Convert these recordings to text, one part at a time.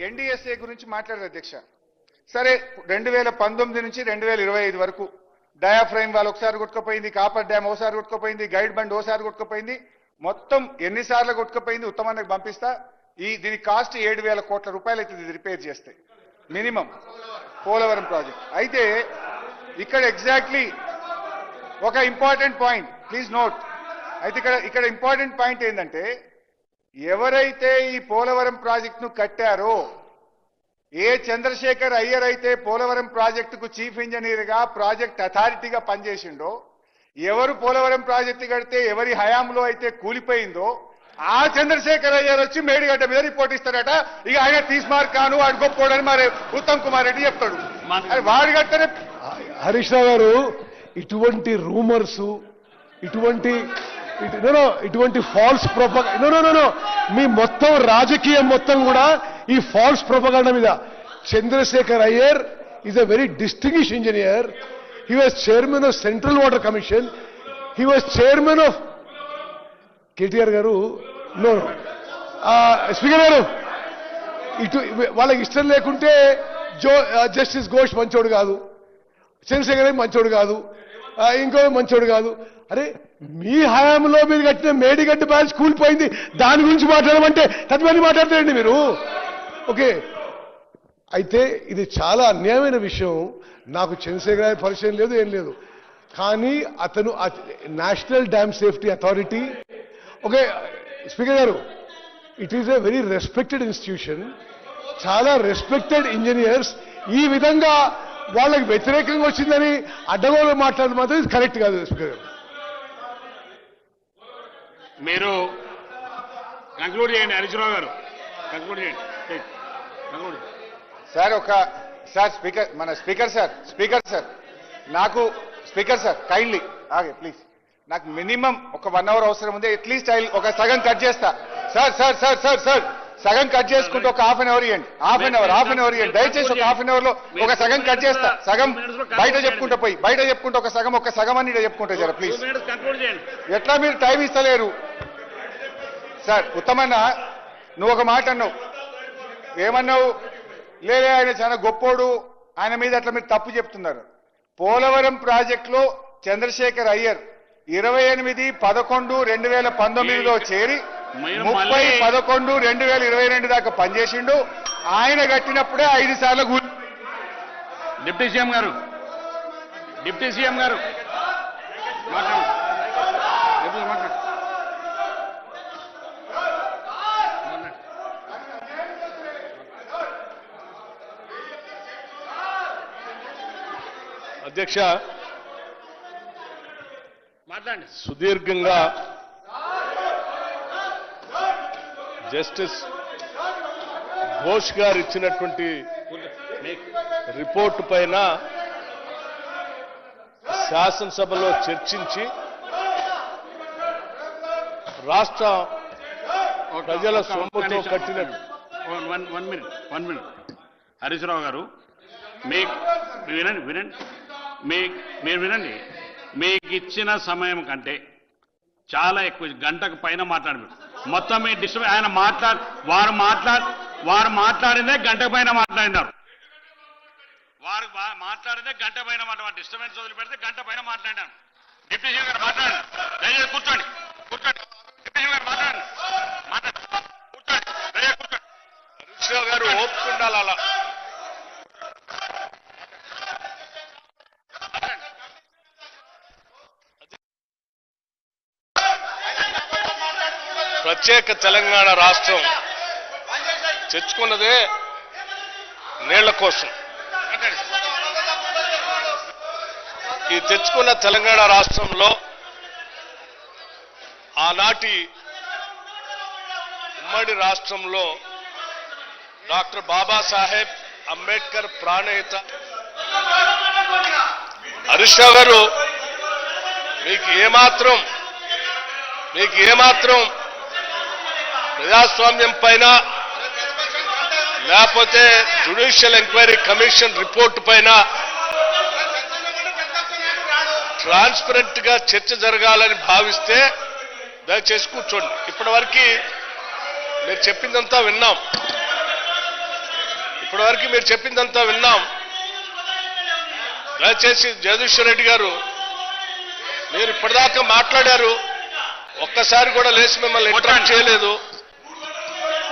NDSA గురించి మాట్లాడారు అధ్యక్ష. సరే 2019 నుంచి 2025 వరకు డయాఫ్రైమ్ వాళ్ళు ఒకసారి కొట్టుకుపోయింది, కాపర్ డ్యామ్ ఒకసారి కొట్టుకుపోయింది, గైడ్ బండ్ ఒకసారి కొట్టుకుపోయింది, మొత్తం ఎన్నిసార్లు కొట్టుకుపోయింది ఉత్తమానికి పంపిస్తా. దీని కాస్ట్ 7,000 కోట్ల రూపాయలు అవుతుంది ఇది రిపేర్ చేస్తే మినిమం పోలవరం ప్రాజెక్ట్. అయితే ఇక్కడ ఎగ్జాక్ట్లీ ఒక ఇంపార్టెంట్ పాయింట్ ప్లీజ్ నోట్. అయితే ఇక్కడ ఇంపార్టెంట్ పాయింట్ ఏంటంటే ఎవరైతే ఈ పోలవరం ప్రాజెక్టును కట్టారో, ఏ చంద్రశేఖర్ అయ్యర్ అయితే పోలవరం ప్రాజెక్టుకు చీఫ్ ఇంజనీర్గా ప్రాజెక్ట్ అథారిటీగా పనిచేసిండో, ఎవరు పోలవరం ప్రాజెక్టు కడితే ఎవరి హయాంలో అయితే కూలిపోయిందో ఆ చంద్రశేఖర్ అయ్యర్ వచ్చి మేడిగడ్డ మీద రిపోర్ట్ ఇస్తారట. ఇక ఆయన తీసుమార్ కాను వాడు గొప్పోడని మరి ఉత్తమ్ కుమార్ రెడ్డి చెప్తాడు. వాడు కట్టనే హరీష్ రావు గారు ఇటువంటి రూమర్స్, ఇటువంటి ఫాల్స్ ప్రొపగండా మీ మొత్తం రాజకీయం మొత్తం కూడా ఈ ఫాల్స్ ప్రొపగండా మీద. Chandrashekar Iyer is a very distinguished engineer. He was chairman of central water commission. He was chairman of KTR garu. No speaker గారు, వాళ్ళకి ఇష్టం లేకుంటే జస్టిస్ ఘోష్ మంచోడు కాదు, చంద్రశేఖర్ అయ్యర్ మంచోడు కాదు, ఇంకో మంచోడు కాదు. అరే మీ హయాంలో మీరు కట్టిన మేడిగడ్డ బ్యాచ్ కూలిపోయింది, దాని గురించి మాట్లాడమంటే తత్వని మాట్లాడతారండి మీరు. ఓకే, అయితే ఇది చాలా అన్యాయమైన విషయం. నాకు చంద్రశేఖర్ అయ్యర్ పరిచయం లేదు, ఏం లేదు. కానీ అతను national dam safety authority, okay speaker garu, it is a very respected institution. చాలా రెస్పెక్టెడ్ ఇంజనీర్స్ ఈ విధంగా వాళ్ళకి వ్యతిరేకంగా వచ్చిందని అడ్డగోలు మాట్లాడడం మాత్రం ఇది కరెక్ట్ కాదు. స్పీకర్ గారు మీరు కంక్లూడ్ చేయండి. హరీశ్రావు గారు కంక్లూడ్ చేయండి. సార్ స్పీకర్ మన స్పీకర్ సార్ నాకు స్పీకర్ సార్ కైండ్లీ ఆగే ప్లీజ్. నాకు మినిమం ఒక 1 అవర్ అవసరం ఉంది. అట్లీస్ట్ ఒక సగం కట్ చేస్తా సార్ సగం కట్ చేసుకుంటే ఒక హాఫ్ అన్ అవర్ ఇవ్వండి దయచేసి. ఒక హాఫ్ అన్ అవర్ లో ఒక సగం కట్ చేస్తా. సగం బయట చెప్పుకుంటా ఒక సగం అని చెప్పుకుంటా జర ప్లీజ్. ఎట్లా మీరు టైం ఇస్తలేరు సార్? ఉత్తమన్న నువ్వు ఒక మాట అన్నావు, ఏమన్నావు? లేదే ఆయన చాలా గొప్పోడు, ఆయన మీద అట్లా మీరు తప్పు చెప్తున్నారు. పోలవరం ప్రాజెక్టులో చంద్రశేఖర్ అయ్యర్ 28/11/2019లో చేరి 30/11/2022 దాకా పనిచేసిండు. ఆయన కట్టినప్పుడే 5 సార్లు డిప్యూటీ సీఎం గారు అధ్యక్ష, మాట్లాడండి. సుదీర్ఘంగా జస్టిస్ ఘోష్ గారు ఇచ్చినటువంటి రిపోర్టు పైన శాసనసభలో చర్చించి రాష్ట్ర ప్రజల సొమ్ముతో కట్టిన వన్ మినిట్ హరీశ్రావు గారు మీరు వినండి. మీకు ఇచ్చిన సమయం కంటే చాలా ఎక్కువ, గంటకు పైన మాట్లాడారు. మొత్తం మీ డిస్టర్బ్ ఆయన వారు మాట్లాడిందే గంట పైన మాట్లాడినారు. వారు మాట్లాడితే గంట పైన డిస్టర్బెన్స్ వదిలిపెడితే గంట పైన మాట్లాడినారు. డిప్యూటీ సీఎం గారు మాట్లాడండి. దయచేసి కూర్చోండి. డిప్యూటీ సీఎం గారు మాట్లాడండి. కూర్చోండి. దయచేసి కూర్చోండి. హరీష్ రావు గారు ఓపుకుండాలి. అలా ప్రత్యేక తెలంగాణ రాష్ట్రం తెచ్చుకున్నదే నీళ్ల కోసం. ఈ తెచ్చుకున్న తెలంగాణ రాష్ట్రంలో ఆనాటి ఉమ్మడి రాష్ట్రంలో డాక్టర్ బాబాసాహెబ్ అంబేద్కర్ ప్రాణహిత హరీష్ రావు గారు, మీకు ఏమాత్రం ప్రజాస్వామ్యం పైన లేకపోతే జ్యుడిషియల్ ఎంక్వైరీ కమిషన్ రిపోర్టు పైన ట్రాన్స్పరెంట్ గా చర్చ జరగాలని భావిస్తే దయచేసి కూర్చోండి. ఇప్పటి వరకు మీరు చెప్పిందంతా విన్నాం. ఇప్పటివరకు మీరు చెప్పిందంతా విన్నాం. దయచేసి జగదీశ్వర్ రెడ్డి గారు, మీరు ఇప్పటిదాకా మాట్లాడారు, ఒక్కసారి కూడా లేచి మిమ్మల్ని ఇంటరప్ట్ చేయలేదు.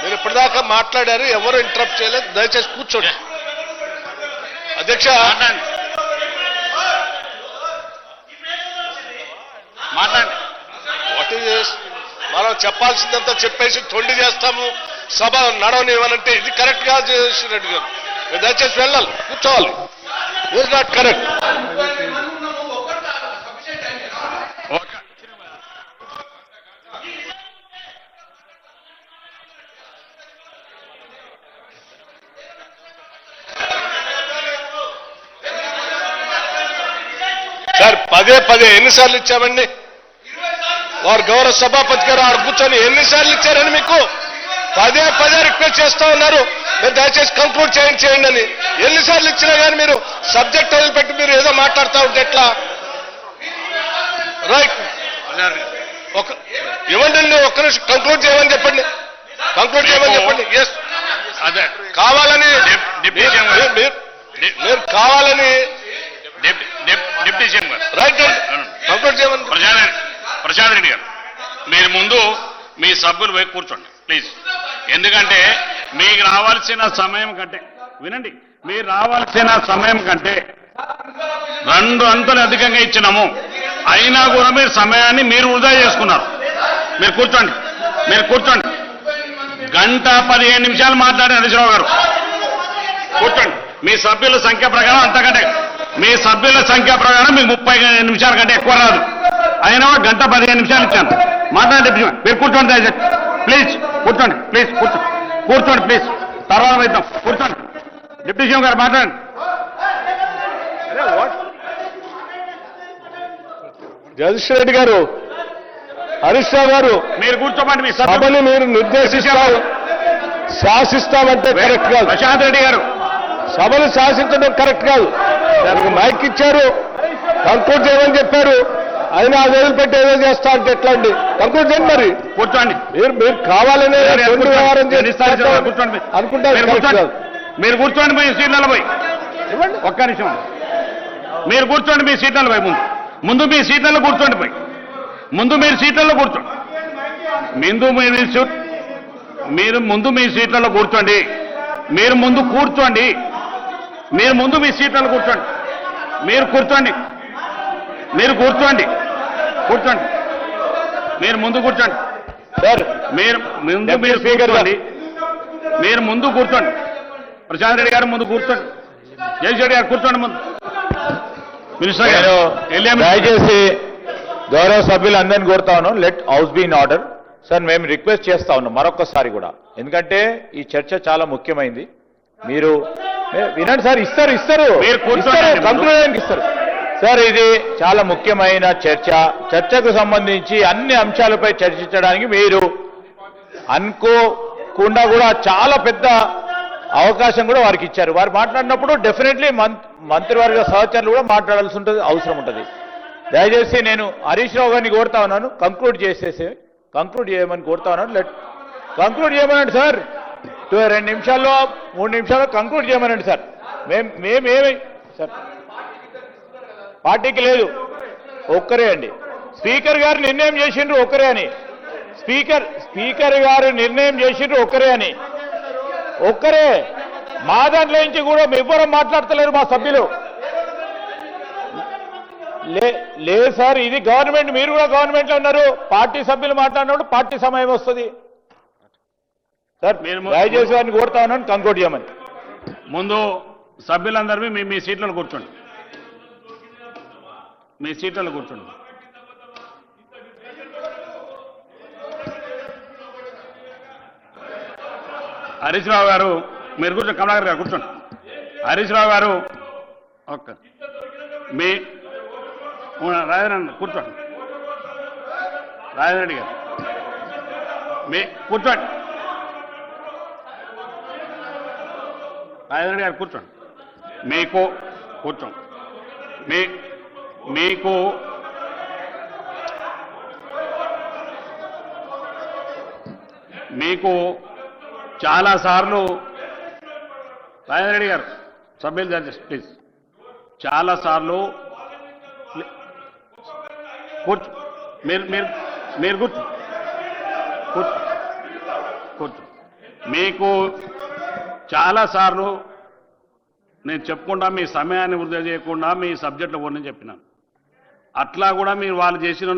మీరు ఇప్పటిదాకా మాట్లాడారు, ఎవరు ఇంటరప్ట్ చేయలేదు. దయచేసి కూర్చోండి. అధ్యక్ష, మాట్లాడండి. వాట్ ఈస్ మనం చెప్పాల్సిందంతా చెప్పేసి తొండి చేస్తాము, సభ నడవనివ్వనంటే ఇది కరెక్ట్ కాదు. జగదీశ్వర్ రెడ్డి గారు, మీరు దయచేసి వెళ్ళాలి, కూర్చోవాలి. It not correct. సార్ పదే పదే ఎన్నిసార్లు ఇచ్చామండి? వారు గౌరవ సభాపతి గారు ఆడ కూర్చొని ఎన్నిసార్లు ఇచ్చారని మీకు పదే పదే రిక్వెస్ట్ చేస్తా ఉన్నారు, మీరు దయచేసి కంక్లూడ్ చేయండి అని. ఎన్నిసార్లు ఇచ్చినా కానీ మీరు సబ్జెక్ట్ వదిలిపెట్టి మీరు ఏదో మాట్లాడుతూ ఉంటే ఎట్లా? రైట్, ఇవ్వండి, ఒక్క నిమిషం కంక్లూడ్ చేయమని చెప్పండి. కంక్లూడ్ చేయమని చెప్పండి. ఎస్, అదే కావాలని మీరు కావాలని డిప్యూటీ సీఎం గారు, రైట్ అండి, కంక్లూడ్ చేయమని. ప్రశాంత్ రెడ్డి గారు, మీరు ముందు మీ సభ్యులు పోయి కూర్చోండి ప్లీజ్. ఎందుకంటే మీకు రావాల్సిన సమయం కంటే, వినండి, మీరు రావాల్సిన సమయం కంటే 2 అంతలు అధికంగా ఇచ్చినాము. అయినా కూడా మీరు సమయాన్ని మీరు వృధా చేసుకున్నారు. మీరు కూర్చోండి, మీరు కూర్చోండి. 1:15 మాట్లాడారు హరీశ్రావు గారు. కూర్చోండి. మీ సభ్యుల సంఖ్య ప్రకారం అంతకంటే, మీ సభ్యుల సంఖ్య ప్రకారం మీకు 30 నిమిషాల కంటే ఎక్కువ రాదు. అయినా 1:15 ఇచ్చాను. మాట్లాడండి, మీరు కూర్చోండి దయచేసి ప్లీజ్. కూర్చోండి ప్లీజ్, కూర్చోండి ప్లీజ్. తర్వాత వెళ్తాం, కూర్చోండి. డిప్యూటీ సీఎం గారు మాట్లాడండి. జగదీశ్వర్ రెడ్డి గారు, హరీష్ రావు గారు, మీరు కూర్చోమండి. మీ సభని మీరు నిర్దేశిస్తారు, శాసిస్తామంటే కరెక్ట్ కాదు. ప్రశాంత్ రెడ్డి గారు, సభను శాసించడం కరెక్ట్ కాదు. దానికి మైక్ ఇచ్చారు, కంక్లూడ్ చేయమని చెప్పారు, అయినా అది వదిలిపెట్టి ఏదో చేస్తా అంటే ఎట్లా అండి? కంక్లూడ్ చేయండి. మరి కూర్చోండి. మీరు కావాలనే వ్యవహారం కూర్చోండి. అనుకుంటారు. మీరు కూర్చోండి మీ సీట్లలో పోయి. ఒక్క నిమిషం, మీరు కూర్చోండి మీ సీట్లలో పోయి. ముందు మీ సీట్లలో కూర్చోండి పోయి. ముందు మీరు సీట్లలో కూర్చోండి. మీరు ముందు మీ సీట్లలో కూర్చోండి. మీరు ముందు కూర్చోండి. మీరు ముందు మీ సీట్లలో కూర్చోండి. మీరు కూర్చోండి. మీరు కూర్చోండి. కూర్చోండి. మీరు ముందు కూర్చోండి సార్. మీరు కూర్చోండి. మీరు ముందు కూర్చోండి. ప్రశాంత్ రెడ్డి గారు ముందు కూర్చోండి. జగదీష్ రెడ్డి గారు కూర్చోండి ముందు. మినిస్టర్ గారు దయచేసి గౌరవ సభ్యులందరినీ కోరుతా ఉన్నాం, let house be in order. Sir మేము రిక్వెస్ట్ చేస్తా ఉన్నాం మరొకసారి కూడా, ఎందుకంటే ఈ చర్చ చాలా ముఖ్యమైంది. మీరు వినండి సార్, ఇస్తారు కంక్లూజన్కి ఇస్తారు సార్. ఇది చాలా ముఖ్యమైన చర్చకు సంబంధించి అన్ని అంశాలపై చర్చించడానికి మీరు అనుకోకుండా కూడా చాలా పెద్ద అవకాశం కూడా వారికి ఇచ్చారు. వారు మాట్లాడినప్పుడు డెఫినెట్లీ మంత్రివర్గ సహచరులు కూడా మాట్లాడాల్సి ఉంటుంది, అవసరం ఉంటుంది. దయచేసి నేను హరీష్ రావు గారిని కోరుతా ఉన్నాను, కంక్లూడ్ చేయమని కోరుతా ఉన్నాను. కంక్లూడ్ చేయమనండి సార్. 2 నిమిషాల్లో 3 నిమిషాల్లో కంక్లూడ్ చేయమనండి సార్. మేమేమి సార్ పార్టీకి లేదు, ఒక్కరే అండి. స్పీకర్ గారు నిర్ణయం చేసిండ్రు ఒక్కరే అని. స్పీకర్ గారు నిర్ణయం చేసిండ్రు ఒక్కరే అని. ఒక్కరే. మా దాంట్లో నుంచి కూడా ఎవ్వరూ మాట్లాడతలేరు మా సభ్యులు. లేదు సార్, ఇది గవర్నమెంట్, మీరు కూడా గవర్నమెంట్లో ఉన్నారు. పార్టీ సభ్యులు మాట్లాడినప్పుడు పార్టీ సమయం వస్తుంది సార్. దయచేసి వారిని కోరుతా ఉన్నాను, కంక్లూడ్ చేయమని. ముందు సభ్యులందరూ మీ సీట్లలో కూర్చోండి. మీ సీట్లలో కూర్చోండి. హరీష్ రావు గారు మీరు కూర్చోండి. కమలాకర్ గారు కూర్చోండి. హరీష్ రావు గారు ఓకే. మీ రాజేంద్ర కూర్చోండి. రాజేంద్ర రెడ్డి గారు మీ కూర్చోండి. రాజేంద్ర రెడ్డి గారు కూర్చోండి. కూర్చోండి. మీకు చాలాసార్లు రాజేంద్ర రెడ్డి గారు సభ్యులు జడ్జెస్ ప్లీజ్ చాలా సార్లు కూర్చో మీరు మీరు మీరు కూర్చో కూర్చో కూర్చో మీకు చాలా సార్లు నేను చెప్పుకుంటా మీ సమయాన్ని వృధా చేయకుండా మీ సబ్జెక్టులో కూడా చెప్పినాను. అట్లా కూడా మీరు వాళ్ళు చేసిన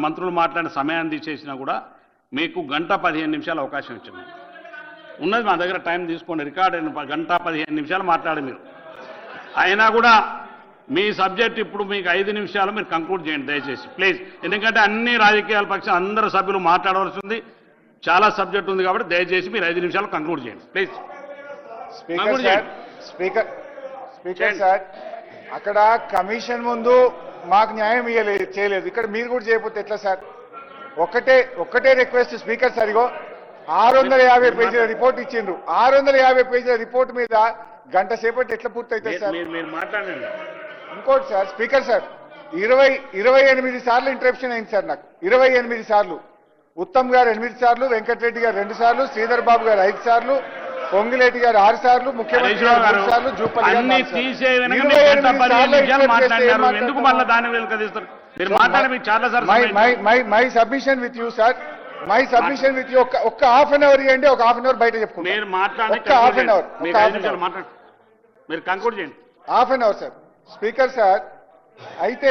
మంత్రులు మాట్లాడిన సమయాన్ని తీసేసినా కూడా మీకు 1:15 అవకాశం ఇచ్చాను. ఉన్నది మా దగ్గర టైం తీసుకోండి, రికార్డ్ 1:15 మాట్లాడి మీరు. అయినా కూడా మీ సబ్జెక్ట్ ఇప్పుడు మీకు 5 నిమిషాలు మీరు కంక్లూడ్ చేయండి దయచేసి ప్లీజ్. ఎందుకంటే అన్ని రాజకీయాల పక్షం అందరు సభ్యులు మాట్లాడవలసి ఉంది, చాలా సబ్జెక్ట్ ఉంది కాబట్టి దయచేసి మీరు 5 నిమిషాలు కంక్లూడ్ చేయండి please. Speaker sir, speaker sir, అక్కడ కమిషన్ ముందు మాకు న్యాయం చేయలేదు, ఇక్కడ మీరు కూడా చేయకపోతే ఎట్లా సార్? ఒక్కటే రిక్వెస్ట్ స్పీకర్ సార్, ఇగో 650 పేజీల రిపోర్ట్ ఇచ్చిండ్రు. 650 పేజీల రిపోర్ట్ మీద గంట సేపటి ఎట్లా పూర్తి అవుతుంది సార్? మీరు మాట్లాడండి. ఇంకోటి సార్, స్పీకర్ సార్, 28 సార్లు ఇంటరప్షన్ అయింది సార్ నాకు. 28 సార్లు. ఉత్తమ్ గారు 8 సార్లు, వెంకటరెడ్డి గారు 2 సార్లు, శ్రీధర్ బాబు గారు 5 సార్లు, పొంగిలేటి గారు 6 సార్లు, ముఖ్యమంత్రి గారు 3 సార్లు, జూపల్లి గారు 4 సార్లు. ఎందుకు మళ్ళీ దాని వెనుకదీస్తారు? మీరు మాట్లాడే మీకు చాలా sir my submission with you sir, my submission with you. ఒక్క హాఫ్ అన్ అవర్ ఇవ్వండి, ఒక హాఫ్ అన్ అవర్ బయట చెప్పుకుంటాం. మీరు మాట్లాడి ఒక్క హాఫ్ అన్ అవర్, మాట్లాడండి, మీరు కంక్లూడ్ చేయండి. Half an hour sir. Speaker sir, అయితే